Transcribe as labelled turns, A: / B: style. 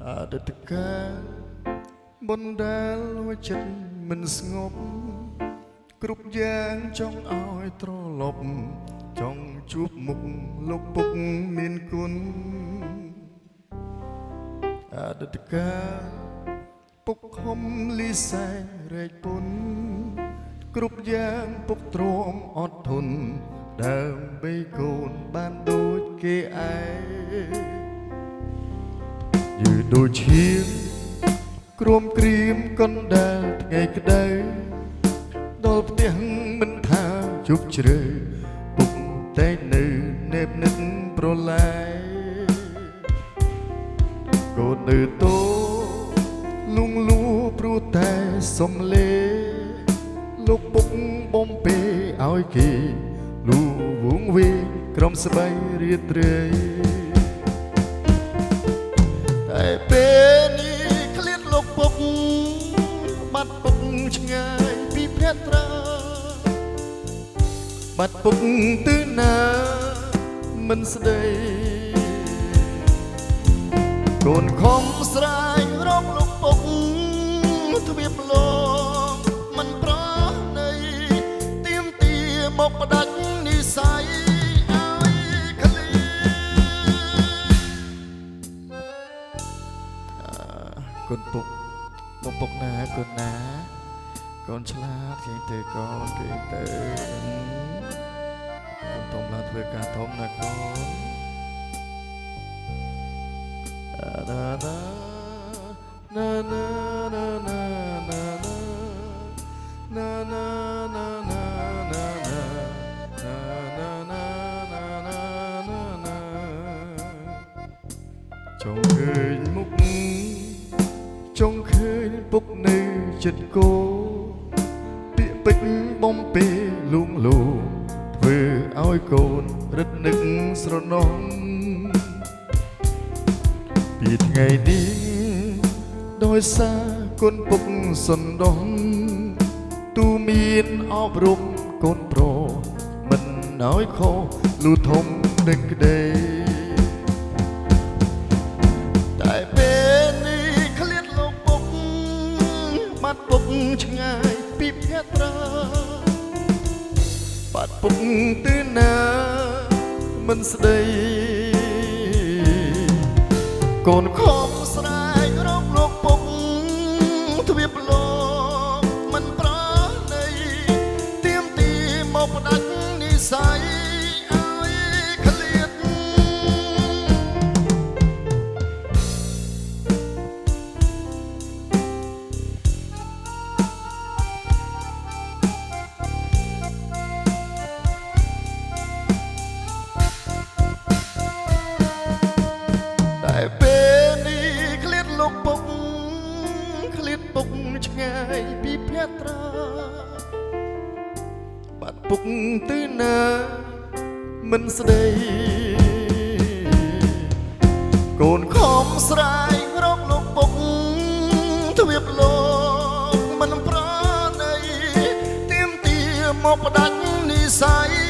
A: អតីតកាលបុណ្យដែលចិត្តមិនស្ងប់គ្រប់យ៉ាងចង់ឲ្យត្រឡប់ចង់ជួបមុខលោកពុកមានគុណអតីតកាលពុកខំលីសែងរែកពុនគ្រប់យ៉ាងពុកទ្រាំអត់ធន់ដើម្បីកូនបានដូចគេឯងយឺដូចឈៀងគ្រោមក្រៀមកណ្ដាលថ្ងៃក្តៅដល់ផ្ទះមិនថាជប់ជ្រៅពុកតែនៅនេបនិតប្រឡាយកូននៅតូលងលូព្រោះតែសំលេលោកពុកបំពេឲ្យគេលូវងវេក្រុមស្បៃរាត្រីតែពេលនេះឃ្លាតលោកពុកបាត់ពុកឆ្ងាយពីភក្ត្រាបាត់ពុកទៅណាមិនស្ដីកូនខំស្រាយរកលោកពុកទ្វាបឡងមិនប្រណីទៀមទាមកផ្ដាច់និស័យឲ្យឃ្លាកូនពុកមកពុកណាកូនណាកូនឆ្លាតគេទៅកូនគេទៅកូនធំឡើងធ្វើការធំណាកូនណាណាណាណាណាណាណាណាណាណាណាណាចង់ឃើញមុខចង់ឃើញពុកនៅចិត្តគោពាក្យពេចន៍បំពេលួងលោធ្វើឲ្យកូនរឹតនឹកស្រណោះពីថ្ងៃនេះដោយសារគុណពុកសណ្ដោះទូមានអប់រំកូនប្រុសមិនឲ្យខុសលូធំដឹកក្ដីតែពេលនេះឃ្លាតលោកពុកបាត់ពុកឆ្ងាយពីភក្ត្រាបាត់ពុកទៅណាមិនស្ដីកូនខំស្រាយរកលោកពុកទ្វាបឡងមិនប្រណីទៀមទីមកផ្ដាច់និស័យឲ្យឃ្លាតតែពេលនេះឃ្លាតលោកពុកឃ្លាតពុកឆ្ងាយពីភក្ត្រាបាត់ពុកទៅណាមិនស្ដីកូនខំស្រាយរកលោកពុកទ្វាបឡងមិនប្រណីទៀមទាមកផ្ដាច់និស័យ